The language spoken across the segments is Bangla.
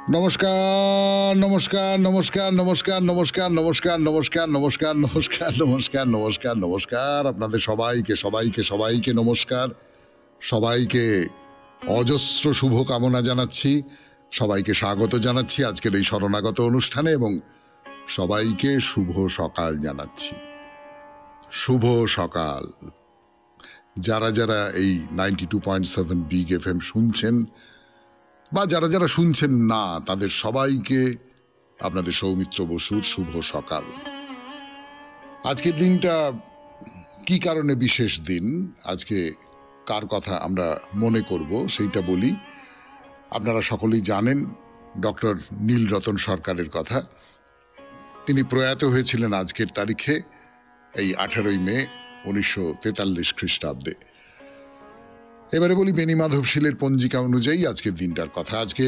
নমস্কার নমস্কার নমস্কার নমস্কার নমস্কার নমস্কার নমস্কার নমস্কার নমস্কার নমস্কার নমস্কার নমস্কার আপনাদের সবাইকে সবাইকে সবাইকে নমস্কার, সবাইকে অজস্র শুভ কামনা জানাচ্ছি, সবাইকে স্বাগত জানাচ্ছি আজকের এই শরণাগত অনুষ্ঠানে এবং সবাইকে শুভ সকাল জানাচ্ছি। শুভ সকাল। যারা যারা এই 92.7 বিগ এফএম শুনছেন বা যারা যারা শুনছেন না তাদের সবাইকে আপনাদের সৌমিত্র বসুর শুভ সকাল। আজকের দিনটা কি কারণে বিশেষ দিন, আজকে কার কথা আমরা মনে করব সেইটা বলি। আপনারা সকলেই জানেন ডক্টর নীলরতন সরকারের কথা। তিনি প্রয়াত হয়েছিলেন আজকের তারিখে, এই 18ই মে 1943 খ্রিস্টাব্দে। এবারে বলি বেণীমাধব শীলের পঞ্জিকা অনুযায়ী আজকের দিনটার কথা। আজকে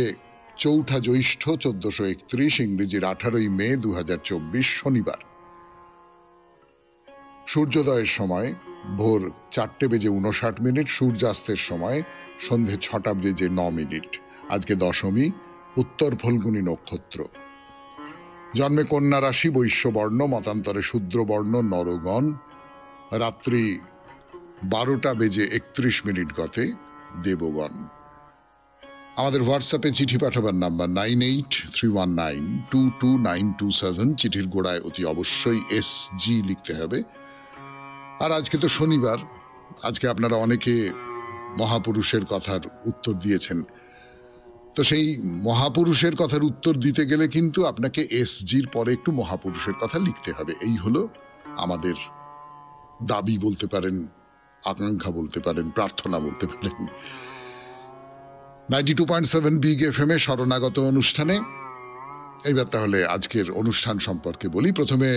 4 জ্যৈষ্ঠ 1431, ইংরেজির 18ই মে 2024, শনিবার। সূর্যোদয়ের সময় ভোর 4:59, সূর্যাস্তের সময় সন্ধে 6:09। আজকে দশমী, উত্তর ফল্গুনী নক্ষত্র। জন্মে কন্যা রাশি, বৈশ্যবর্ণ, মতান্তরে শূদ্রবর্ণ নরগণ। রাত্রি 12:31 গতে দেবগণ। আমাদের হোয়াটসঅ্যাপে চিঠি পাঠাবার নাম্বার 9831922927। চিঠির গোড়ায় অতি অবশ্যই SG লিখতে হবে। আর আজকে তো শনিবার, আজকে আপনারা অনেকে মহাপুরুষের কথার উত্তর দিয়েছেন। তো সেই মহাপুরুষের কথার উত্তর দিতে গেলে কিন্তু আপনাকে SGর পরে একটু মহাপুরুষের কথা লিখতে হবে। এই হলো আমাদের দাবি বলতে পারেন, আকাঙ্ক্ষা বলতে পারেন, প্রার্থনা বলতে পারেন। 92.7 বিগ এফএম এ শরণাগত অনুষ্ঠানে এইবার তাহলে আজকের অনুষ্ঠান সম্পর্কে বলি। প্রথমে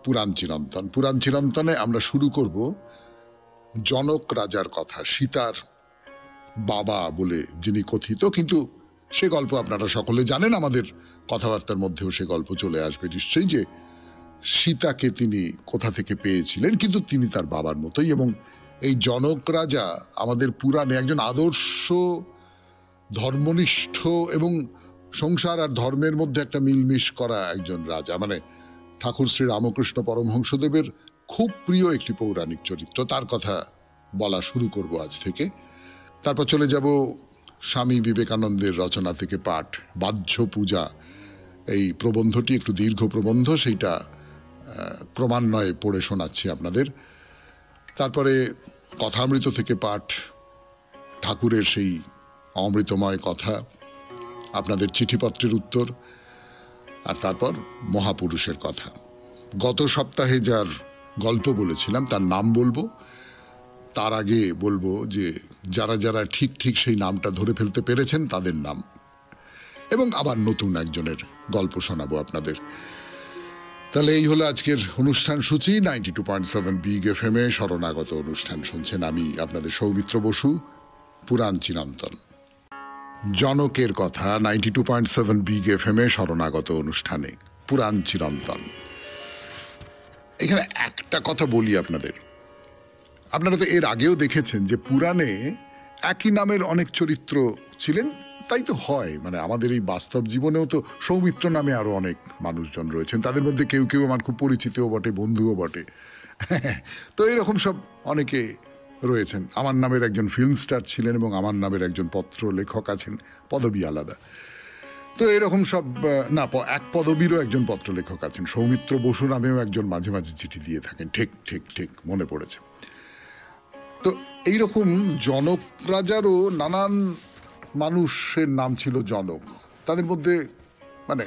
পুরাণ চিরন্তন। পুরাণ চিরন্তনে আমরা শুরু করব জনক রাজার কথা, সীতার বাবা বলে যিনি কথিত, কিন্তু সে গল্প আপনারা সকলে জানেন। আমাদের কথাবার্তার মধ্যেও সে গল্প চলে আসবে নিশ্চয়ই, যে সীতাকে তিনি কোথা থেকে পেয়েছিলেন, কিন্তু তিনি তার বাবার মতোই। এবং এই জনক রাজা আমাদের পুরাণে একজন আদর্শ, ধর্মনিষ্ঠ এবং সংসার আর ধর্মের মধ্যে একটা মিলমিশ করা একজন রাজা। মানে ঠাকুর শ্রী রামকৃষ্ণ পরমহংসদেবের খুব প্রিয় একটি পৌরাণিক চরিত্র। তার কথা বলা শুরু করব আজ থেকে। তারপর চলে যাব স্বামী বিবেকানন্দের রচনা থেকে পাঠ, বাহ্য পূজা। এই প্রবন্ধটি একটু দীর্ঘ প্রবন্ধ, সেইটা ক্রমান্বয়ে পড়ে শোনাচ্ছি আপনাদের। তারপরে কথামৃত থেকে পাঠ, ঠাকুরের সেই অমৃতময় কথা, আপনাদের চিঠিপত্রের উত্তর, আর তারপর মহাপুরুষের কথা। গত সপ্তাহে যার গল্প বলেছিলাম তার নাম বলবো, তার আগে বলবো যে যারা যারা ঠিক ঠিক সেই নামটা ধরে ফেলতে পেরেছেন তাদের নাম, এবং আবার নতুন একজনের গল্প শোনাবো আপনাদের। তাহলে এই হলো আজকের অনুষ্ঠান সূচি। 92.7 বিগ এফএম এ শরণাগত অনুষ্ঠান শুনছেন। আমি আপনাদের সৌমিত্র বসু। পুরাণ চিরন্তন, জনকের কথা, 92.7 বিগ এফএম এ শরণাগত অনুষ্ঠানে পুরাণ চিরন্তন। এখানে একটা কথা বলি আপনাদের, আপনারা তো এর আগেও দেখেছেন যে পুরাণে একই নামের অনেক চরিত্র ছিলেন। তাই তো হয়, মানে আমাদের এই বাস্তব জীবনেও তো সৌমিত্র নামে আরো অনেক মানুষজন রয়েছেন। তাদের মধ্যে কেউ কেউ আমার খুব পরিচিতও বটে, বন্ধুও বটে। তো এরকম সব অনেকে রয়েছেন। আমার নামের একজন ফিল্ম স্টার ছিলেন এবং আমার নামের একজন পত্র লেখক আছেন, পদবী আলাদা। তো এরকম সব না, এক পদবীরও একজন পত্র লেখক আছেন। সৌমিত্র বসু নামেও একজন মাঝে মাঝে চিঠি দিয়ে থাকেন। ঠিক ঠিক ঠিক মনে পড়েছে। তো এইরকম জনক রাজারও নানান মানুষের নাম ছিল জনক। তাদের মধ্যে মানে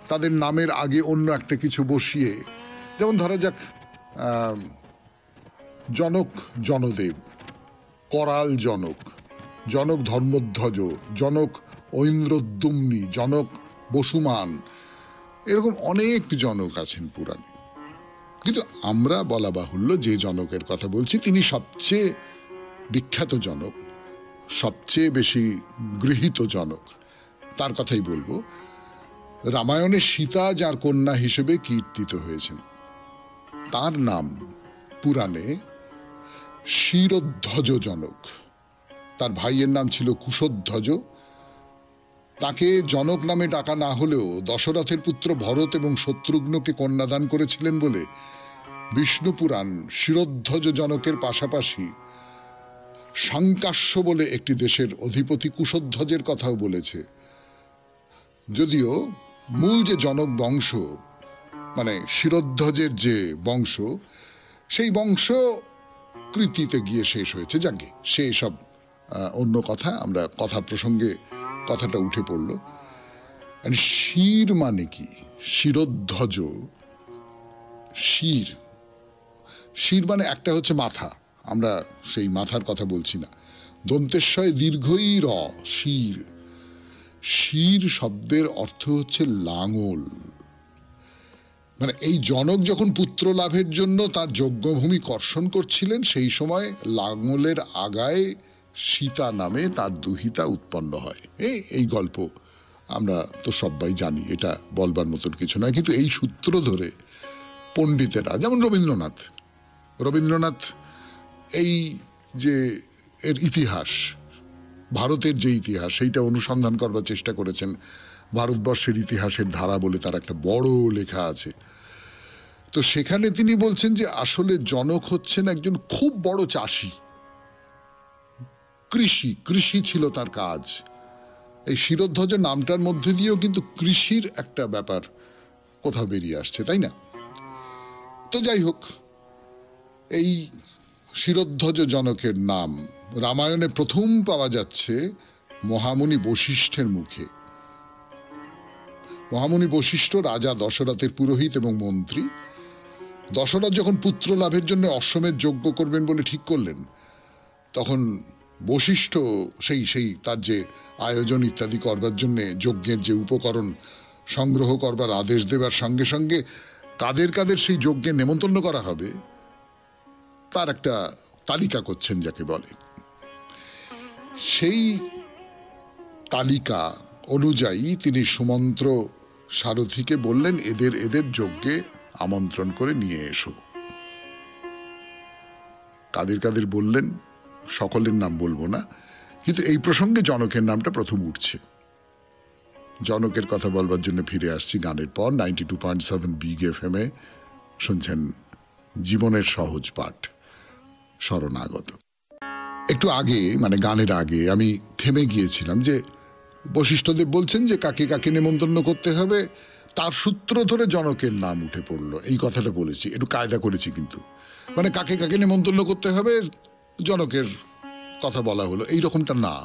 তাদের নামের আগে অন্য একটা কিছু বসিয়ে, যেমন ধরা যাক জনক জনদেব, করাল জনক, জনক ধর্মধ্বজ, জনক ঐন্দ্রদ্যুম্নী, জনক বসুমান, এরকম অনেক জনক আছেন পুরাণে। কিন্তু আমরা বলা বাহুল্য যে জনকের কথা বলছি তিনি সবচেয়ে বিখ্যাত জনক, সবচেয়ে বেশি গৃহীত জনক। তার কথাই বলবো। রামায়ণে সীতা যার কন্যা হিসেবে কীর্তিত হয়েছেন, তার নাম পুরাণে শিরধ্বজ জনক। তার ভাইয়ের নাম ছিল কুশধ্বজ, তাকে জনক নামে ডাকা না হলেও দশরথের পুত্র ভরত এবং শত্রুঘ্নকে কন্যাদান করেছিলেন বলে বিষ্ণু পুরাণ শিরোধ্বজ জনকের পাশাপাশি সাংকাস্য বলে একটি দেশের অধিপতি কুশধ্বজের কথাও বলেছে। যদিও মূল যে জনক বংশ, মানে শিরোধ্বজের যে বংশ, সেই বংশ কৃতিতে গিয়ে শেষ হয়েছে। যাকে সে সব অন্য কথা, আমরা কথার প্রসঙ্গে কথাটা উঠে পড়ল। শির মানে কি? শিরোধ্বজ, শির, শির মানে একটা হচ্ছে মাথা, আমরা সেই মাথার কথা বলছি না। দন্তেশ্বয় দীর্ঘই র, শির। শির শব্দের অর্থ হচ্ছে লাঙল। মানে এই জনক যখন পুত্র লাভের জন্য তার যজ্ঞভূমি কর্ষণ করছিলেন, সেই সময় লাঙলের আগায় সীতা নামে তার দুহিতা উৎপন্ন হয়। এই গল্প আমরা তো সবাই জানি, এটা বলবার মতন কিছু নয়। কিন্তু এই সূত্র ধরে পণ্ডিতেরা, যেমন রবীন্দ্রনাথ এই যে এর ইতিহাস, ভারতের যে ইতিহাস, সেইটা অনুসন্ধান করবার চেষ্টা করেছেন। ভারতবর্ষের ইতিহাসের ধারা বলে তার একটা বড় লেখা আছে। তো সেখানে তিনি বলছেন যে আসলে জনক হচ্ছেন একজন খুব বড় চাষি, কৃষি ছিল তার কাজ। এই শিরোধ্বজ নামটার মধ্যে দিয়েও কিন্তু কৃষির একটা ব্যাপার কোথাও বেরিয়ে আসছে, তাই না? তো যাই হোক, এই শিরোধ্বজ জনকের নাম রামায়ণে প্রথম পাওয়া যাচ্ছে মহামুনি বশিষ্ঠের মুখে। মহামুনি বশিষ্ঠ রাজা দশরথের পুরোহিত এবং মন্ত্রী। দশরথ যখন পুত্র লাভের জন্য অশ্বমেধ যজ্ঞ করবেন বলে ঠিক করলেন, তখন বশিষ্ঠ সেই তার যে আয়োজন ইত্যাদি করবার জন্য যজ্ঞের যে উপকরণ সংগ্রহ করবার আদেশ দেবার সঙ্গে সঙ্গে কাদের কাদের সেই যজ্ঞে নেমন্তন্ন করা হবে তার একটা তালিকা করছেন, যাকে বলে। সেই তালিকা অনুযায়ী তিনি সুমন্ত্র সারথীকে বললেন, এদের যজ্ঞে আমন্ত্রণ করে নিয়ে এসো। কাদের কাদের বললেন সকলের নাম বলবো না, কিন্তু এই প্রসঙ্গে জনকের নামটা প্রথম উঠছে। জনকের কথা বলবার জন্য ফিরে আসছি গানের পর। 92.7 বিগ এফএম এ শুনছেন জীবনের সহজ পাঠ, শরণাগত। একটু আগে, মানে গানের আগে, আমি থেমে গিয়েছিলাম যে বশিষ্ঠদেব বলছেন যে কাকে কাকে নেমন্তন্ন করতে হবে, তার সূত্র ধরে জনকের নাম উঠে পড়লো। এই কথাটা বলেছি, একটু কায়দা করেছি কিন্তু। মানে কাকে কাকে নেমন্তন্ন করতে হবে, জনকের কথা বলা হলো, এই রকমটা না।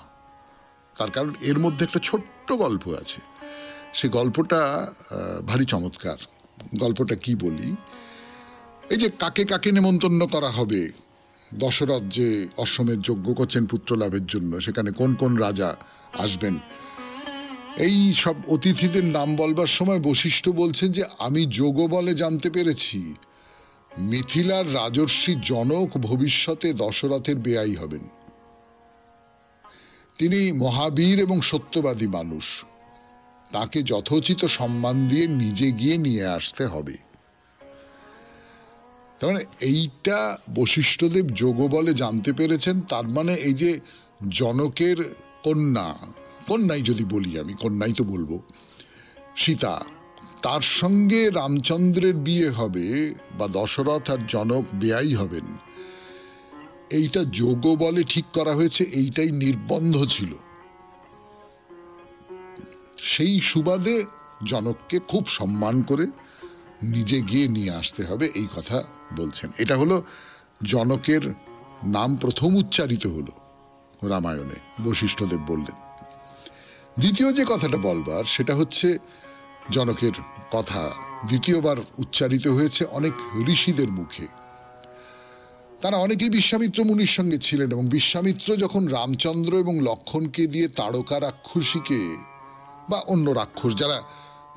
তার কারণ এর মধ্যে একটা ছোট্ট গল্প আছে। সে গল্পটা ভারী চমৎকার। গল্পটা কি বলি, এই যে কাকে কাকে নেমন্তন্ন করা হবে, দশরথ যে অশ্বমেধ যজ্ঞ করছেন পুত্র লাভের জন্য, সেখানে কোন কোন রাজা আসবেন, এই সব অতিথিদের নাম বলবার সময় বশিষ্ঠ বলছেন যে আমি যোগ বলে জানতে পেরেছি মিথিলার রাজর্ষি জনক ভবিষ্যতে দশরথের বেয়াই হবেন। তিনি মহাবীর এবং সত্যবাদী মানুষ, তাকে যথোচিত সম্মান দিয়ে নিজে গিয়ে নিয়ে আসতে হবে। তার মানে এইটা বশিষ্ঠদেব যোগ বলে জানতে পেরেছেন। তার মানে এই যে জনকের কন্যাই যদি বলি, আমি কন্যাই তো বলবো, সীতা, তার সঙ্গে রামচন্দ্রের বিয়ে হবে বা দশরথ আর জনক বেয়াই হবেন, এইটা যোগ বলে ঠিক করা হয়েছে, এইটাই নির্বন্ধ ছিল। সেই সুবাদে জনককে খুব সম্মান করে নিজে গিয়ে নিয়ে আসতে হবে, এই কথা বলছেন। এটা হলো জনকের নাম প্রথম উচ্চারিত হলো রামায়ণে, বশিষ্ঠদেব বললেন। দ্বিতীয় যে কথাটা বলবার, সেটা হচ্ছে জনকের কথা দ্বিতীয়বার উচ্চারিত হয়েছে অনেক ঋষিদের মুখে। তারা অনেকেই বিশ্বামিত্র মুনির সঙ্গে ছিলেন, এবং বিশ্বামিত্র যখন রামচন্দ্র এবং লক্ষ্মণকে দিয়ে তাড়কা রাক্ষসীকে বা অন্য রাক্ষস যারা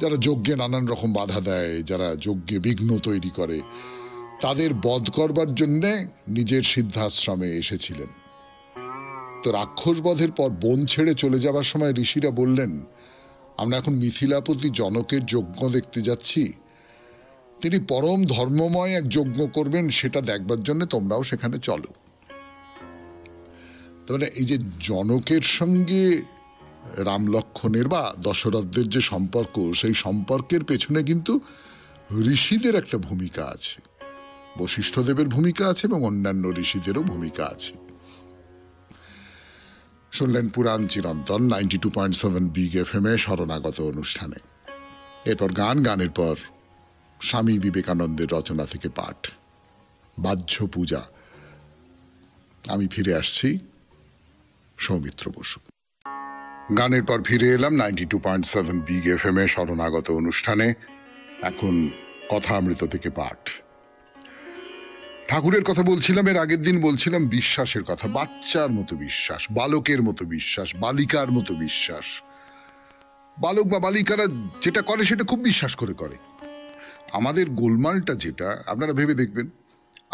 যারা যজ্ঞে নানান রকম বাধা দেয়, যারা যজ্ঞে বিঘ্ন তৈরি করে, তাদের বধ করবার জন্যে নিজের সিদ্ধাশ্রমে এসেছিলেন। তো রাক্ষস বধের পর বন ছেড়ে চলে যাবার সময় ঋষিরা বললেন, আমরা এখন মিথিলাপতি জনকের যজ্ঞ দেখতে যাচ্ছি, তিনি পরম ধর্মময় এক যজ্ঞ করবেন, সেটা দেখবার জন্য তোমরাও সেখানে চলো। তাহলে এই যে জনকের সঙ্গে রাম লক্ষ্মণের বা দশরথদের যে সম্পর্ক, সেই সম্পর্কের পেছনে কিন্তু ঋষিদের একটা ভূমিকা আছে, বশিষ্ঠদেবের ভূমিকা আছে এবং অন্যান্য ঋষিদেরও ভূমিকা আছে। শুনলেন পুরাণ চিরন্তন 92.7 বিগ এফএম এ শরণাগত অনুষ্ঠানে। এরপর গানের পর স্বামী বিবেকানন্দের রচনা থেকে পাঠ, বাহ্য পূজা। আমি ফিরে আসছি, সৌমিত্র বসু। গানের পর ফিরে এলাম 92.7 বিগ এফএম এ শরণাগত অনুষ্ঠানে। এখন কথা অমৃত থেকে পাঠ। ঠাকুরের কথা বলছিলাম, এর আগের দিন বলছিলাম বিশ্বাসের কথা। বাচ্চার মতো বিশ্বাস, বালকের মতো বিশ্বাস, বালিকার মতো বিশ্বাস। বালক বা বালিকারা যেটা করে সেটা খুব বিশ্বাস করে করে। আমাদের গোলমালটা যেটা, আপনারা ভেবে দেখবেন,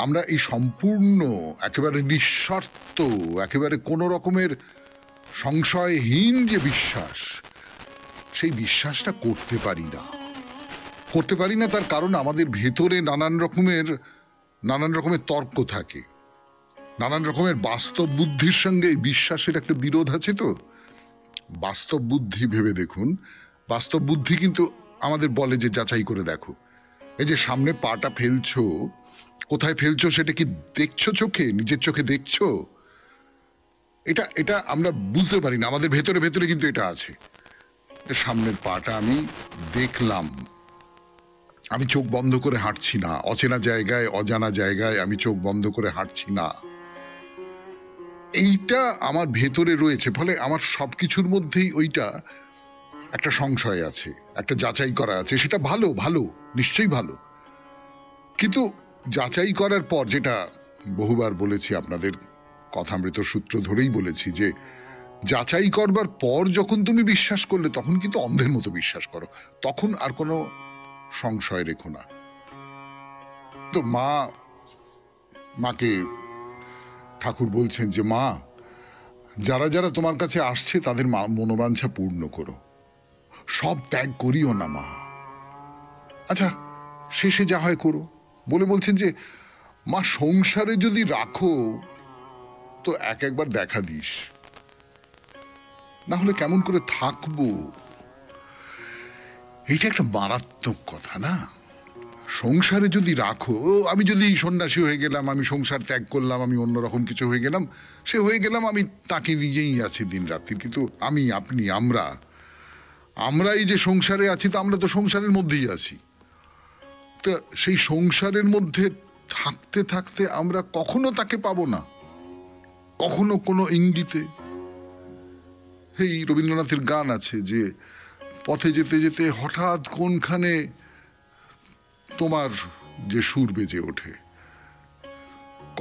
আমরা এই সম্পূর্ণ একেবারে নিঃশর্ত, একেবারে কোনো রকমের সংশয়হীন যে বিশ্বাস, সেই বিশ্বাসটা করতে পারি না। তার কারণ আমাদের ভেতরে নানান রকমের তর্ক থাকে, নানান রকমের বাস্তব বুদ্ধির সঙ্গে এই বিশ্বাসের একটা বিরোধ আছে। তো বাস্তব বুদ্ধি ভেবে দেখুন, বাস্তব বুদ্ধি কিন্তু আমাদের বলে যে যাচাই করে দেখো, এই যে সামনে পাটা ফেলছো, কোথায় ফেলছো সেটা কি দেখছো চোখে, নিজের চোখে দেখছো? এটা আমরা বুঝতে পারি না, আমাদের ভেতরে ভেতরে কিন্তু এটা আছে। সামনের পাটা আমি দেখলাম, আমি চোখ বন্ধ করে হাঁটছি না, অচেনা জায়গায় অজানা জায়গায় আমি চোখ বন্ধ করে হাঁটছি না। এইটা আমার ভেতরে রয়েছে, ফলে আমার সবকিছুর মধ্যেই ওইটা একটা সংশয় আছে, একটা যাচাই করা আছে। সেটা ভালো, নিশ্চয়ই ভালো, কিন্তু যাচাই করার পর, যেটা বহুবার বলেছি আপনাদের, কথামৃত সূত্র ধরেই বলেছি, যে যাচাই করবার পর যখন তুমি বিশ্বাস করলে, তখন কিন্তু অন্ধের মতো বিশ্বাস করো, তখন আর কোনো সংশয় রেখো না। তো মাকে ঠাকুর বলছেন যে মা, যারা যারা তোমার কাছে আসছে তাদের মনোবাঞ্ছা পূর্ণ করো, সব ত্যাগ করিও না মা। আচ্ছা, শেষে যা হয় করো বলে বলছেন যে মা, সংসারে যদি রাখো তো একবার দেখা দিস, না হলে কেমন করে থাকবো। এইটা একটা মারাত্মক কথা না? সংসারে যদি রাখো, আমি যদি সন্ন্যাসী হয়ে গেলাম, আমি সংসার ত্যাগ করলাম, আমি অন্যরকম কিছু হয়ে গেলাম, সে হয়ে গেলাম, আমি তাকে নিয়েই আছি দিন রাত্রি। কিন্তু আমি, আপনি, আমরা এই যে সংসারে আছি, তো আমরা তো সংসারের মধ্যেই আছি। তো সেই সংসারের মধ্যে থাকতে থাকতে আমরা কখনো তাকে পাবো না, কখনো কোনো ইঙ্গিতে। এই রবীন্দ্রনাথের গান আছে যে পথে যেতে যেতে হঠাৎ কোনখানে তোমার যে সুর বেজে ওঠে,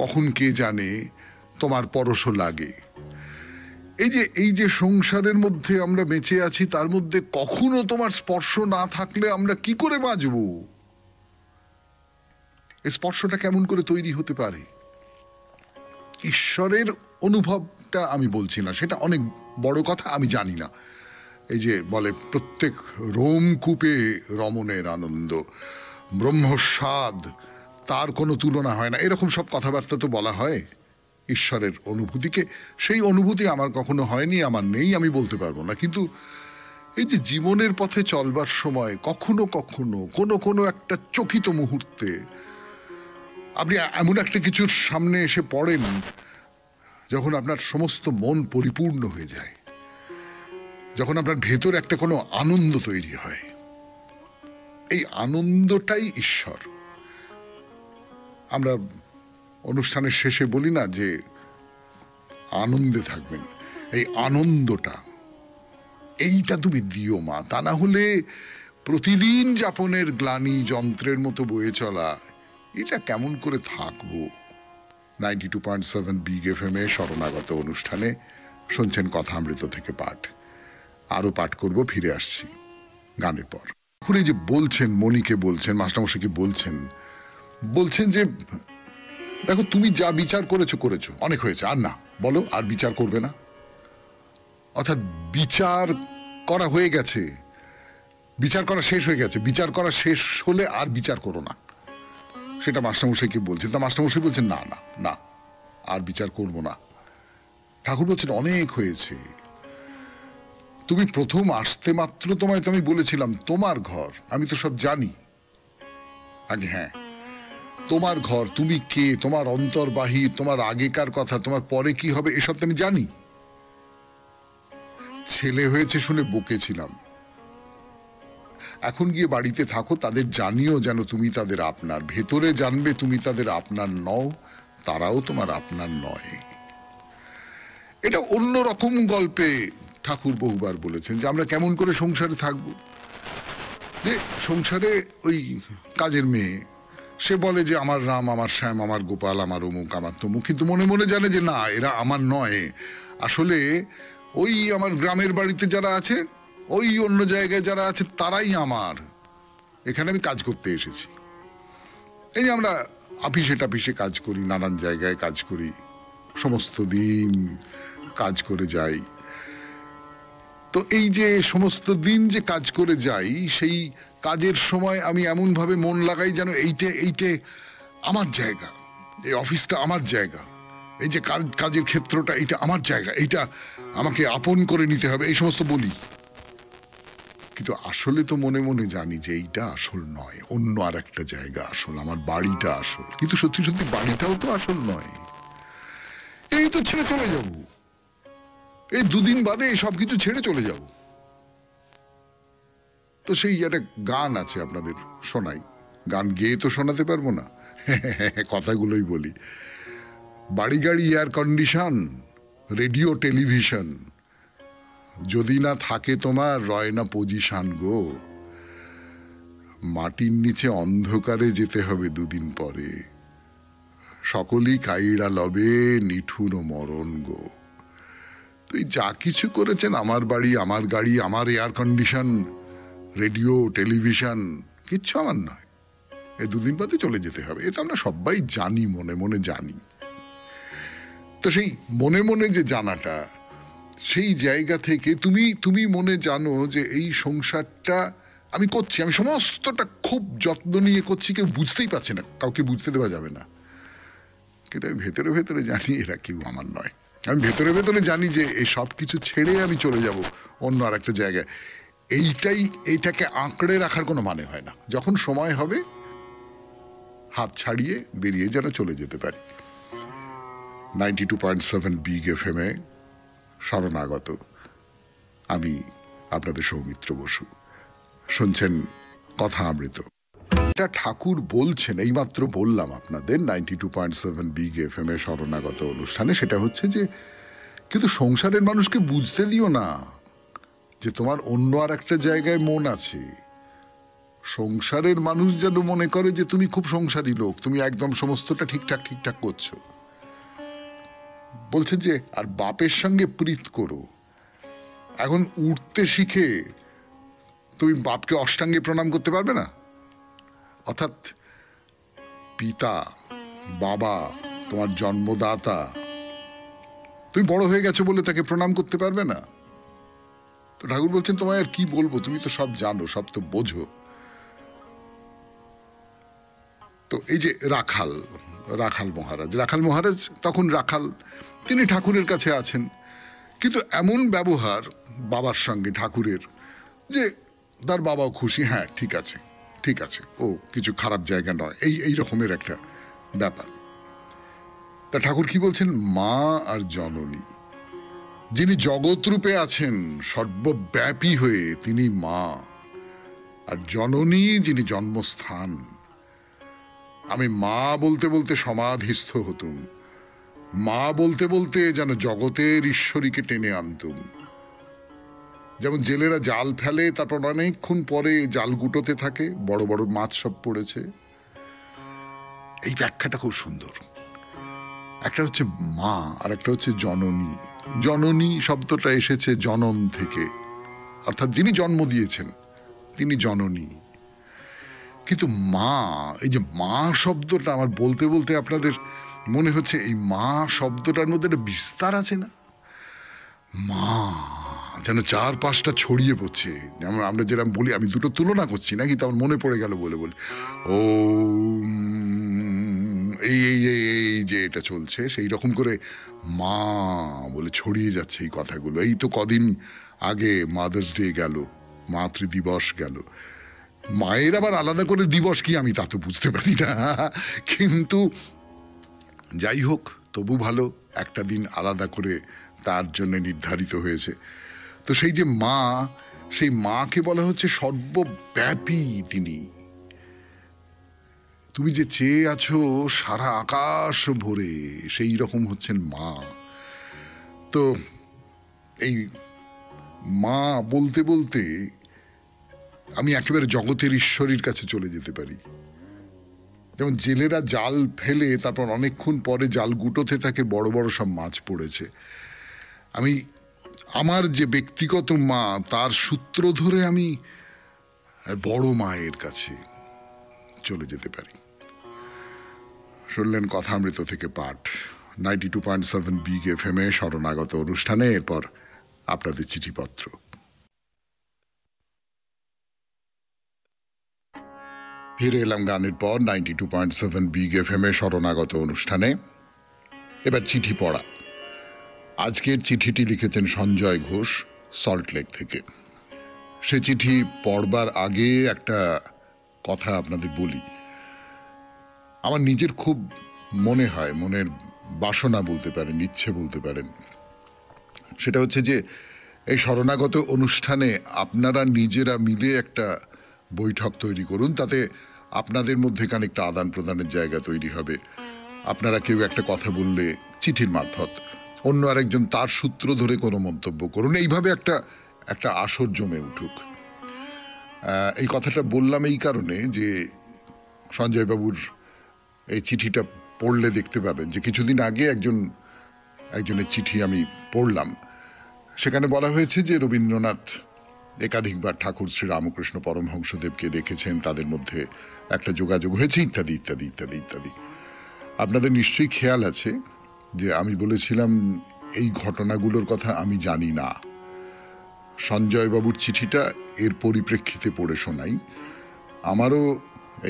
কখন কে জানে তোমার পরশ লাগে। এই যে সংসারের মধ্যে আমরা বেঁচে আছি, তার মধ্যে কখনো তোমার স্পর্শ না থাকলে আমরা কি করে বাঁচব? এই স্পর্শটা কেমন করে তৈরি হতে পারে? ঈশ্বরের অনুভবটা আমি বলছি না, সেটা অনেক বড় কথা, আমি জানি না। এই যে বলে প্রত্যেক রোমকূপে রমণের আনন্দ, ব্রহ্মস্বাদ তার কোনো তুলনা হয় না, এরকম সব কথাবার্তা তো বলা হয় ঈশ্বরের অনুভূতিকে। সেই অনুভূতি আমার কখনো হয়নি, আমার নেই, আমি বলতে পারবো না। কিন্তু এই যে জীবনের পথে চলবার সময় কখনো কখনো কোনো একটা চকিত মুহূর্তে আপনি এমন একটা কিছুর সামনে এসে পড়েন, যখন আপনার সমস্ত মন পরিপূর্ণ হয়ে যায়, যখন আপনার ভেতর একটা কোনো আনন্দ তৈরি হয়, এই আনন্দটাই ঈশ্বর। আমরা অনুষ্ঠানের শেষে বলি না যে আনন্দে থাকবেন, এই আনন্দটা, এইটা তুমি দিও মা, তা না হলে প্রতিদিন যাপনের গ্লানি যন্ত্রের মতো বয়ে চলা, এটা কেমন করে থাকবো। 92.7 বিগ এফএম এ শরণাগত অনুষ্ঠানে শুনছেন কথামৃত থেকে পাঠ। আরো পাঠ করব, ফিরে আসছি গানের পর। এই যে বলছেন, মনিকে বলছেন, মাস্টারমশাইকে বলছেন যে দেখো, তুমি যা বিচার করেছো অনেক হয়েছে, আর না, বলো আর বিচার করবে না। অর্থাৎ বিচার করা হয়ে গেছে, বিচার করা শেষ হয়ে গেছে, বিচার করা শেষ হলে আর বিচার করো না, সেটা মাস্টারমশাইকে বলছেন। তা মাস্টারমশাই বলছেন না না না, আর বিচার করব না। ঠাকুর বলছেন অনেক হয়েছে, তুমি প্রথম আসতে মাত্র তোমায় তো আমি বলেছিলাম তোমার ঘর, আমি তো সব জানি। আগে হ্যাঁ, তোমার ঘর, তুমি কে, তোমার অন্তর্বাহী, তোমার আগেকার কথা, তোমার পরে কি হবে এসব তো আমি জানি। ছেলে হয়েছে শুনে বকেছিলাম। এখন গিয়ে বাড়িতে থাকো, তাদের জানিও যেন তুমি তাদের আপনার, ভেতরে জানবে তুমি তাদের আপনার নও, তারাও তোমার আপনার নয়। এটা অন্য রকম গল্পে ঠাকুর বহুবার বলেছেন যে আমরা কেমন করে সংসারে থাকব। যে সংসারে ওই কাজের মেয়ে সে বলে যে আমার রাম, আমার শ্যাম, আমার গোপাল, আমার অমুক, আমার তমুক, কিন্তু মনে মনে জানে যে না, এরা আমার নয়। আসলে ওই আমার গ্রামের বাড়িতে যারা আছে, ওই অন্য জায়গায় যারা আছে, তারাই আমার। এখানে আমি কাজ করতে এসেছি। এই যে আমরা আপিসে টাপিসে কাজ করি, নানান জায়গায় কাজ করি, সমস্ত দিন কাজ করে যাই। তো এই যে সমস্ত দিন যে কাজ করে যাই, সেই কাজের সময় আমি এমন ভাবে মন লাগাই যেন এইটে আমার জায়গা, এই অফিসটা আমার জায়গা, এই যে কাজের ক্ষেত্রটা এটা আমার জায়গা, এইটা আমাকে আপন করে নিতে হবে, এই সমস্ত বলি। কিন্তু আসলে তো মনে মনে জানি যে এইটা আসল নয়, অন্য আর একটা জায়গা আসল, আমার বাড়িটা আসল। কিন্তু সত্যি সত্যি বাড়িটাও তো আসল নয়। এই তো ছেড়ে চলে যাব, এই দুদিন বাদে সবকিছু ছেড়ে চলে যাব। তো সেই একটা গান আছে, আপনাদের শোনাই। গান গেয়ে তো শোনাতে পারবো না, কথাগুলোই বলি। বাড়ি গাড়ি এয়ার কন্ডিশন, রেডিও টেলিভিশন, যদি না থাকে তোমার রয় না পজিশন গো। মাটির নিচে অন্ধকারে যেতে হবে দুদিন পরে, সকলই কাইড়া লবে নিঠুর মরণ গো। তুই যা কিছু করেছেন, আমার বাড়ি, আমার গাড়ি, আমার এয়ার কন্ডিশন, রেডিও টেলিভিশন, কিচ্ছু আমার নয়। এই দুদিন বাদে চলে যেতে হবে, এটা আমরা সবাই জানি, মনে মনে জানি। তো সেই মনে মনে যে জানাটা, সেই জায়গা থেকে তুমি মনে জানো যে এই সংসারটা আমি করছি, আমি সমস্তটা খুব যত্ন নিয়ে করছি, কেউ বুঝতেই পারছে না, কাউকে বুঝতে দেওয়া যাবে না। কিন্তু আমি ভেতরে ভেতরে জানি এরা কেউ আমার নয়। আমি ভেতরে ভেতরে জানি যে এই সব কিছু ছেড়ে আমি চলে যাব অন্য আর একটা জায়গায়। এইটাকে আঁকড়ে রাখার কোনো মানে হয় না। যখন সময় হবে হাত ছাড়িয়ে বেরিয়ে যেন চলে যেতে পারি। 92.7 বিগ FM এ শরণাগত, আমি আপনাদের সৌমিত্র বসু। শুনছেন কথা অমৃত। এটা ঠাকুর বলছেন, এইমাত্র বললাম আপনাদের 92.7 বিগ FM এ শরণাগত অনুষ্ঠানে। সেটা হচ্ছে যে কিন্তু সংসারের মানুষকে বুঝতে দিও না যে তোমার অন্য আর একটা জায়গায় মন আছে। সংসারের মানুষ যেন মনে করে যে তুমি খুব সংসারী লোক, তুমি একদম সমস্তটা ঠিকঠাক ঠিকঠাক করছো। বলছে যে আর বাপের সঙ্গে প্রীত করো। এখন উঠতে শিখে তুমি বাপকে অষ্টাঙ্গে প্রণাম করতে পারবে না। অর্থাৎ পিতা, বাবা, তোমার জন্মদাতা, তুমি বড় হয়ে গেছো বলে তাকে প্রণাম করতে পারবে না। তো ঠাকুর বলছেন তোমায় আর কি বলবো, তুমি তো সব জানো, সব তো বোঝো। তো এই যে রাখাল মহারাজ তখন রাখাল, তিনি ঠাকুরের কাছে আছেন, কিন্তু এমন ব্যবহার বাবার সঙ্গে ঠাকুরের যে তার বাবাও খুশি, হ্যাঁ ঠিক আছে, ও কিছু খারাপ জায়গা নয়, এই রকমের একটা ব্যাপার। তা ঠাকুর কি বলছেন, মা আর জননী, যিনি জগৎ রূপে আছেন সর্বব্যাপী হয়ে, তিনি মা। আর জননী যিনি জন্মস্থান। আমি মা বলতে বলতে সমাধিস্থ হতুম, মা বলতে বলতে যেন জগতের ঈশ্বরীকে টেনে আনতুম। যেমন জেলেরা জাল ফেলে, তারপর অনেকক্ষণ পরে জাল গুটোতে থাকে, বড় বড় মাছ সব পড়েছে। এই ব্যাখ্যাটা খুব সুন্দর। একটা হচ্ছে মা আর একটা হচ্ছে জননী। জননী শব্দটা এসেছে জনন থেকে, অর্থাৎ যিনি জন্ম দিয়েছেন তিনি জননী। কিন্তু মা, এই যে মা শব্দটা আমার বলতে বলতে আপনাদের মনে হচ্ছে এই মা শব্দটার মধ্যে একটা বিস্তার আছে না। মা যেন চার পাঁচটা ছড়িয়ে পড়ছে। যেমন আমরা যেরকম বলি, আমি দুটো তুলনা করছি না, কিন্তু আমার মনে পড়ে গেল বলে বলি, ও এই এই এই এই যে এটা চলছে, সেই রকম করে মা বলে ছড়িয়ে যাচ্ছে এই কথাগুলো। এই তো কদিন আগে মাদার্স ডে গেল, মাতৃদিবস গেল। মায়ের আবার আলাদা করে দিবস কি আমি তা তো বুঝতে পারি না, কিন্তু যাই হোক, তবু ভালো একটা দিন আলাদা করে তার জন্য নির্ধারিত হয়েছে। তো সেই যে মা, সেই মাকে বলা হচ্ছে সর্বব্যাপী তিনি। তুমি যে চেয়ে আছো সারা আকাশ ভরে, সেই রকম হচ্ছেন মা। তো এই মা বলতে বলতে আমি একেবারে জগতের ঈশ্বরীর কাছে চলে যেতে পারি। যেমন জেলেরা জাল ফেলে তারপর অনেকক্ষণ পরে জাল গুটোতে থাকে, বড় বড় সব মাছ পড়েছে। আমি আমার যে ব্যক্তিগত মা, তার সূত্র ধরে আমি বড় মায়ের কাছে চলে যেতে পারি। শুনলেন কথামৃত থেকে পাঠ, 92.7 বিগ FM এ শরণাগত অনুষ্ঠানে। এরপর আপনাদের চিঠিপত্র। ফিরে এলাম গানের পর 92.7 বিগ FM এ শরণাগত অনুষ্ঠানে। এবার চিঠি পড়া। আজকের চিঠিটি লিখেছেন সঞ্জয় ঘোষ, সল্টলেক থেকে। সে চিঠি পড়বার আগে একটা কথা আপনাদের বলি। আমার নিজের খুব মনে হয়, মনের বাসনা বলতে পারেন, ইচ্ছে বলতে পারেন, সেটা হচ্ছে যে এই শরণাগত অনুষ্ঠানে আপনারা নিজেরা মিলে একটা বৈঠক তৈরি করুন। তাতে আপনাদের মধ্যে খানিকটা আদান প্রদানের জায়গা তৈরি হবে। আপনারা কেউ একটা কথা বললে চিঠির মারফত অন্য আরেকজন তার সূত্র ধরে কোনো মন্তব্য করুন, এইভাবে একটা আসর জমে উঠুক। এই কথাটা বললাম এই কারণে যে সঞ্জয়বাবুর এই চিঠিটা পড়লে দেখতে পাবেন যে কিছুদিন আগে একজনের চিঠি আমি পড়লাম। সেখানে বলা হয়েছে যে রবীন্দ্রনাথ একাধিকবার ঠাকুর শ্রী রামকৃষ্ণ পরমহংসদেবকে দেখেছেন, তাদের মধ্যে একটা যোগাযোগ হয়েছে, ইত্যাদি ইত্যাদি ইত্যাদি ইত্যাদি। আপনাদের নিশ্চয়ই খেয়াল আছে যে আমি বলেছিলাম এই ঘটনাগুলোর কথা আমি জানি না। সঞ্জয়বাবুর চিঠিটা এর পরিপ্রেক্ষিতে পড়ে শোনাই। আমারও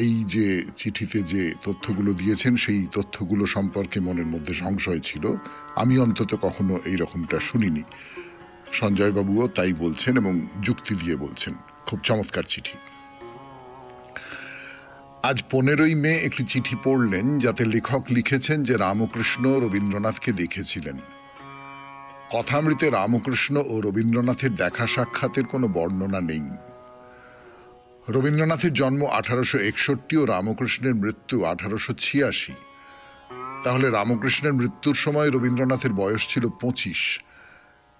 এই যে চিঠিতে যে তথ্যগুলো দিয়েছেন সেই তথ্যগুলো সম্পর্কে মনের মধ্যে সংশয় ছিল। আমি অন্তত কখনো এই রকমটা শুনিনি। সঞ্জয়বাবুও তাই বলছেন এবং যুক্তি দিয়ে বলছেন। খুব চমৎকার চিঠি। আজ 15ই মে একটি চিঠি পড়লেন যাতে লেখক লিখেছেন যে রামকৃষ্ণ রবীন্দ্রনাথকে দেখেছিলেন। কথামৃতে রামকৃষ্ণ ও রবীন্দ্রনাথের দেখা সাক্ষাতের কোনো বর্ণনা নেই। রবীন্দ্রনাথের জন্ম 1861 ও রামকৃষ্ণের মৃত্যু 1886। তাহলে রামকৃষ্ণের মৃত্যুর সময় রবীন্দ্রনাথের বয়স ছিল 25,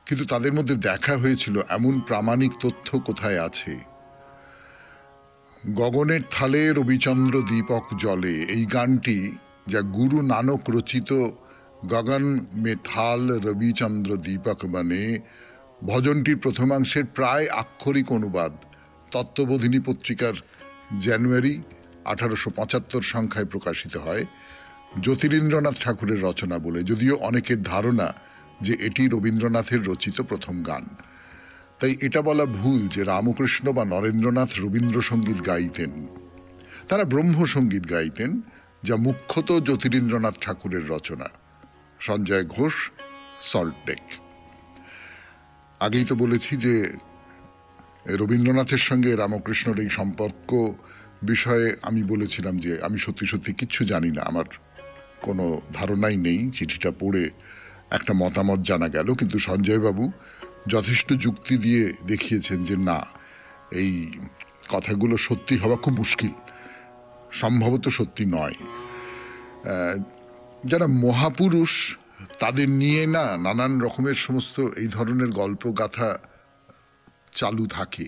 কিন্তু তাদের মধ্যে দেখা হয়েছিল এমন প্রামাণিক তথ্য কোথায় আছে? গগনের থালে রবিচন্দ্র দীপক জলে, এই গানটি যা গুরু নানক রচিত গগন মে থাল রবিচন্দ্র দীপক মানে, ভজনটির প্রথমাংশের প্রায় আক্ষরিক অনুবাদ তত্ত্ববোধিনী পত্রিকার জানুয়ারি 1875 সংখ্যায় প্রকাশিত হয় জ্যোতিরিন্দ্রনাথ ঠাকুরের রচনা বলে, যদিও অনেকের ধারণা যে এটি রবীন্দ্রনাথের রচিত প্রথম গান। তাই এটা বলা ভুল যে রামকৃষ্ণ বা নরেন্দ্রনাথ রবীন্দ্রসঙ্গীত গাইতেন। তারা ব্রহ্মসঙ্গীত গাইতেন, যা মুখ্যত জ্যোতিরিন্দ্রনাথ ঠাকুরের রচনা। সঞ্জয় ঘোষ, সল্টলেক। আগেই তো বলেছি যে রবীন্দ্রনাথের সঙ্গে রামকৃষ্ণর এই সম্পর্ক বিষয়ে আমি বলেছিলাম যে আমি সত্যি সত্যি কিচ্ছু জানি না, আমার কোনো ধারণাই নেই। চিঠিটা পড়ে একটা মতামত জানা গেল, কিন্তু সঞ্জয়বাবু যথেষ্ট যুক্তি দিয়ে দেখিয়েছেন যে না, এই কথাগুলো সত্যি হওয়া খুব মুশকিল, সম্ভবত সত্যি নয়। যারা মহাপুরুষ তাদের নিয়ে না নানান রকমের সমস্ত এই ধরনের গল্প গাথা চালু থাকে।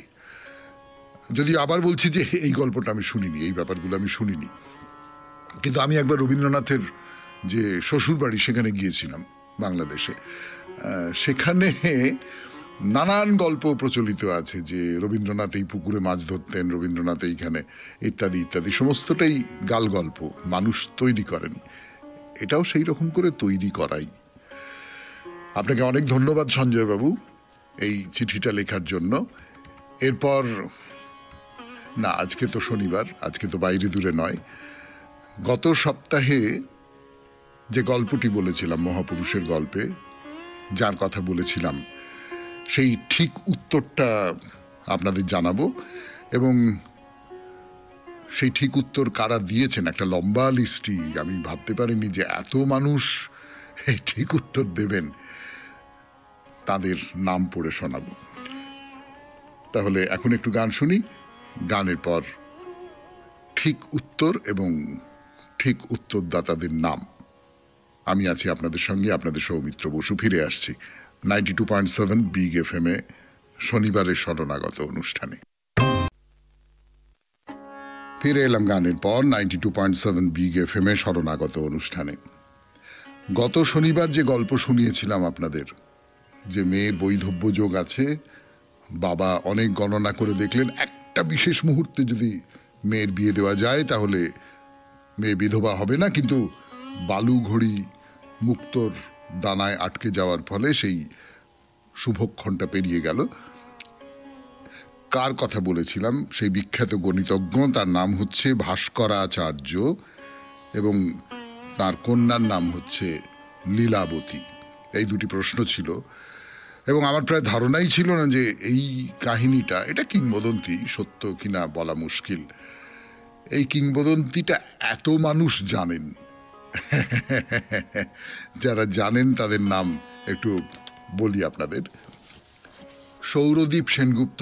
যদি আবার বলছি যে এই গল্পটা আমি শুনিনি, এই ব্যাপারগুলো আমি শুনিনি, কিন্তু আমি একবার রবীন্দ্রনাথের যে শ্বশুর বাড়ি সেখানে গিয়েছিলাম বাংলাদেশে। সেখানে নানান গল্প প্রচলিত আছে যে রবীন্দ্রনাথ এই পুকুরে মাছ ধরতেন, রবীন্দ্রনাথ এইখানে, ইত্যাদি ইত্যাদি। সমস্তটাই গাল গল্প, মানুষ তৈরি করেন। এটাও সেই রকম করে তৈরি করাই। আপনাকে অনেক ধন্যবাদ সঞ্জয় বাবু এই চিঠিটা লেখার জন্য। এরপর না, আজকে তো শনিবার, আজকে তো বাইরে দূরে নয়, গত সপ্তাহে যে গল্পটি বলেছিলাম মহাপুরুষের গল্পে, যার কথা বলেছিলাম, সেই ঠিক উত্তরটা আপনাদের জানাবো। এবং সেই ঠিক উত্তর কারা দিয়েছেন একটা লম্বা লিস্টই, আমি ভাবতে পারিনি যে এত মানুষ এই ঠিক উত্তর দেবেন। তাদের নাম পড়ে শোনাবো। তাহলে এখন একটু গান শুনি, গানের পর ঠিক উত্তর এবং ঠিক উত্তরদাতাদের নাম। আমি আছি আপনাদের সঙ্গে, আপনাদের সৌমিত্র বসু। ফিরে আসছি 92.7 বিগ এফএম এ শনিবারের শরণাগত অনুষ্ঠানে। ফিরে এলাম গানের পর 92.7 বিগ এফএম এ শরণাগত অনুষ্ঠানে। গত শনিবার যে গল্প শুনিয়েছিলাম আপনাদের, যে মেয়ের বৈধব্য যোগ আছে, বাবা অনেক গণনা করে দেখলেন একটা বিশেষ মুহূর্তে যদি মেয়ের বিয়ে দেওয়া যায় তাহলে মেয়ে বিধবা হবে না, কিন্তু বালু ঘড়ি মুক্তোর দানায় আটকে যাওয়ার ফলে সেই শুভক্ষণটা পেরিয়ে গেল। কার কথা বলেছিলাম? সেই বিখ্যাত গণিতজ্ঞ, তার নাম হচ্ছে ভাস্করাচার্য এবং তার কন্যার নাম হচ্ছে লীলাবতী। এই দুটি প্রশ্ন ছিল এবং আমার প্রায় ধারণাই ছিল না যে এই কাহিনীটা, এটা কিংবদন্তি, সত্য কিনা বলা মুশকিল, এই কিংবদন্তিটা এত মানুষ জানেন। যারা জানেন তাদের নাম একটু বলি আপনাদের। সৌরদীপ সেনগুপ্ত,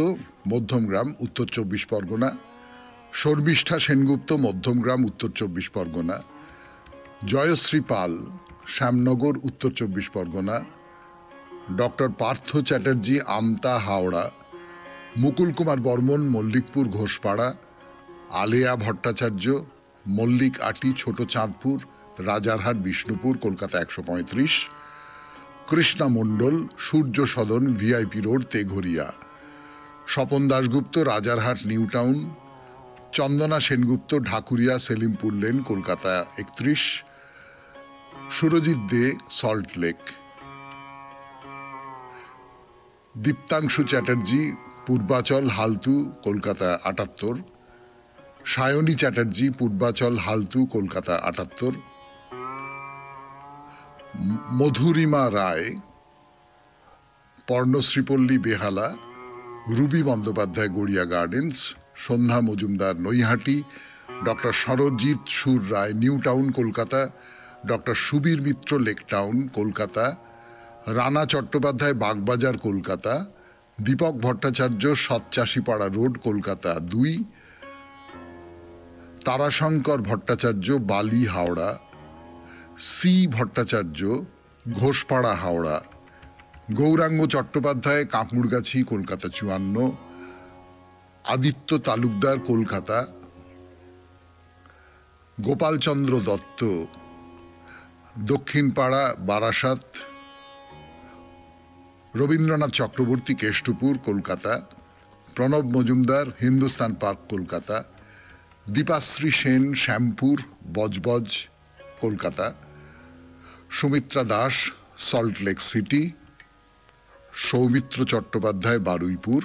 মধ্যমগ্রাম, উত্তর 24 পরগনা। শর্মিষ্ঠা সেনগুপ্ত, মধ্যমগ্রাম, উত্তর 24 পরগনা। জয়শ্রী পাল, Shyamnagar, Uttar 24 Pargana. Doctor Partha Chatterjee, Amta, Howrah. Mukul Kumar Barman, Mallikpur, Ghoshpara. Aleya Bhattacharya, Mallik Ati, Chhoto Chandpur, Rajarhat, Bishnupur, Kolkata 135। Krishna Mondal, Surya Sadan, VIP Road, Tegharia. Swapan Dasgupta, Rajarhat, New Town. Chandana Sengupta, Dhakuria, Selimpur Lane, Kolkata 31। Surajit De, Salt Lake. Diptanshu Chatterjee, Purbachal, Haltu, Kolkata 78। Sayani Chatterjee, Purbachal, Haltu, Kolkata 78। Madhurima Roy, Parnashreepally, Behala. Ruby Bandyopadhyay, Garia Gardens. Sandhya Majumdar, Naihati. Doctor Sarajit Sur Roy, New Town, Kolkata. Doctor Subir Mitra, Lake Town, Kolkata. Rana Chattopadhyay, Bagbazar, Kolkata. Dipak Bhattacharya, সৎচাষীপাড়া Road, Kolkata 2। Tarashankar Bhattacharya, Bally, Howrah. C Bhattacharya, Ghoshpara, Howrah. Gouranga Chattopadhyay, Kankurgachi, Kolkata 54। Aditya Talukdar, Kolkata. Gopalchandra Dutta, Dakshinpara, Barasat. Rabindranath Chakraborty, Keshtopur, Kolkata. Pranab Majumdar, Hindustan Park, Kolkata. Dipashree Sen, Shyampur, Budge Budge, Kolkata. Sumitra Das, Salt Lake City. Soumitra Chattopadhyay, Baruipur,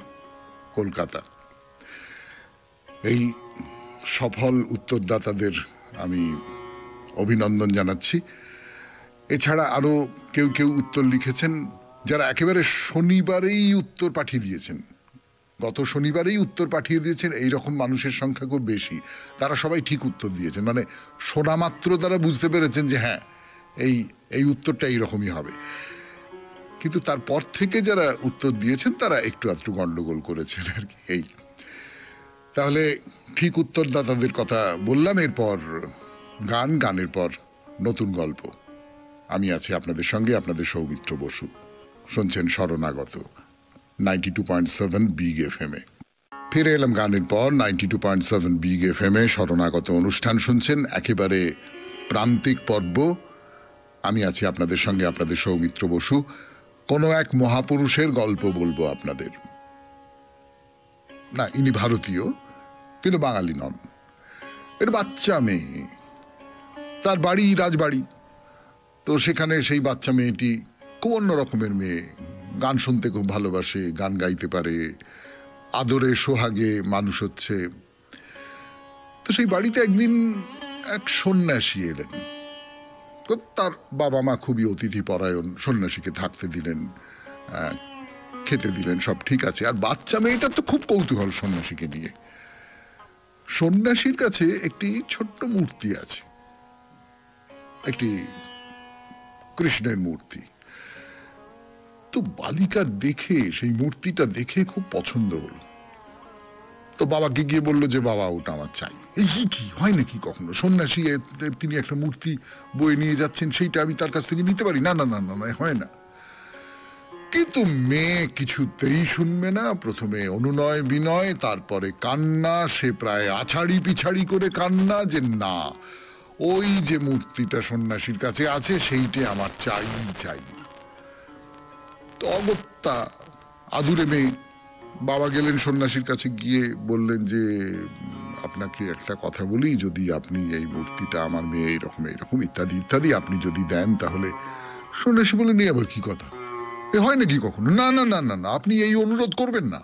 Kolkata. এই সফল উত্তরদাতাদের আমি অভিনন্দন জানাচ্ছি। এছাড়া আরো কেউ কেউ উত্তর লিখেছেন যারা একেবারে শনিবারেই উত্তর পাঠিয়ে দিয়েছেন, গত শনিবারেই উত্তর পাঠিয়ে দিয়েছেন। এইরকম মানুষের সংখ্যা খুব বেশি। তারা সবাই ঠিক উত্তর দিয়েছেন, মানে শোনা মাত্র তারা বুঝতে পেরেছেন যে হ্যাঁ এই উত্তরটা এইরকমই হবে। কিন্তু তারপর থেকে যারা উত্তর দিয়েছেন তারা একটু আধটু গন্ডগোল করেছেন আর কি। এই তাহলে ঠিক উত্তরদাতাদের কথা বললাম। এরপর গানের পর নতুন গল্প। আমি আছি আপনাদের সঙ্গে, আপনাদের সৌমিত্র বসু। শুনছেন শরণাগত 92.7 বিগ এফএম এ। ফিরে এলাম গানের পর 92.7 বিগ এফএম এ শরণাগত অনুষ্ঠান শুনছেন, একেবারে প্রান্তিক পর্ব। আমি আছি আপনাদের সঙ্গে, আপনাদের সৌমিত্র বসু। কোনো এক মহাপুরুষের গল্প বলবো আপনাদের। না, ইনি ভারতীয় কিন্তু বাঙালি নন। এর বাচ্চা মেয়ে, তার বাড়ি রাজবাড়ি। তো সেখানে সেই বাচ্চা মেয়েটি খুব অন্য রকমের মেয়ে, গান শুনতে খুব ভালোবাসে, গান গাইতে পারে, আদরে সোহাগে মানুষ হচ্ছে। তো সেই বাড়িতে একদিন এক সন্ন্যাসী এলেন। তো তার বাবা মা খুবই অতিথি পরায়ণ, সন্ন্যাসীকে থাকতে দিলেন, খেতে দিলেন, সব ঠিক আছে। আর বাচ্চা মেয়েটার তো খুব কৌতূহল সন্ন্যাসীকে নিয়ে। সন্ন্যাসীর কাছে একটি ছোট্ট মূর্তি আছে, একটি কৃষ্ণের মূর্তি। তো বালিকার দেখে, সেই মূর্তিটা দেখে খুব পছন্দ হলো। তো বাবাকে গিয়ে বললো যে বাবা ওটা আমার চাই। এই কি হয় নাকি কখনো, সন্ন্যাসী তিনি একটা মূর্তি বয়ে নিয়ে যাচ্ছেন, সেইটা আমি তার কাছ থেকে নিতে পারি? না না না না, হয় না। কিন্তু মেয়ে কিছুতেই শুনবে না। প্রথমে অনুনয় বিনয়, তারপরে কান্না, সে প্রায় আছাড়ি পিছাড়ি করে কান্না, যে না, ওই যে মূর্তিটা সন্ন্যাসীর কাছে আছে সেইটা আমার চাই চাই। তো অগত্যা আদুরে মেয়ে, বাবা গেলেন সন্ন্যাসীর কাছে, গিয়ে বললেন যে আপনাকে একটা কথা বলি, যদি আপনি এই মূর্তিটা, আমার মেয়ে এইরকম এইরকম ইত্যাদি ইত্যাদি, আপনি যদি দেন তাহলে। সন্ন্যাসী বললেন এ আবার কি কথা, এ হয় নাকি কখনো? না না না না না, আপনি এই অনুরোধ করবেন না।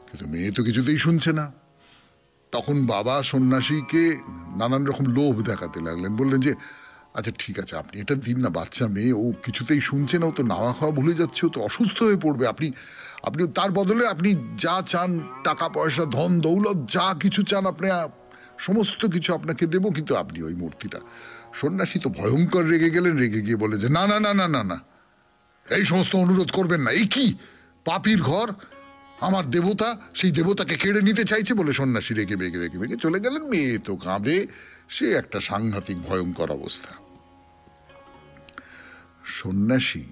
কিন্তু মেয়ে তো কিছুতেই শুনছে না। তখন বাবা সন্ন্যাসীকে নানান রকম লোভ দেখাতে লাগলেন, বললেন যে আচ্ছা ঠিক আছে, আপনি এটা দিন না, বাচ্চা মেয়ে, ও কিছুতেই শুনছে না, ও তো নাওয়া খাওয়া ভুলে যাচ্ছে, ও তো অসুস্থ হয়ে পড়বে। আপনি আপনি তার বদলে আপনি যা চান, টাকা পয়সা ধন দৌলত যা কিছু চান, আপনি সমস্ত কিছু আপনাকে দেব, কিন্তু আপনি ওই মূর্তিটা। সন্ন্যাসী তো ভয়ঙ্কর রেগে গেলেন, রেগে গিয়ে বলে যে না না না না না না, এই সমস্ত অনুরোধ করবেন না। এই কি পাপির ঘর, আমার দেবতা, সেই দেবতাকে কেড়ে নিতে চাইছে বলে সন্ন্যাসী রেগে বেগে রেগে বেগে চলে গেলেন। মেয়ে তো কাঁদে, সে একটা সাংঘাতিক ভয়ঙ্কর অবস্থা। সন্ন্যাসী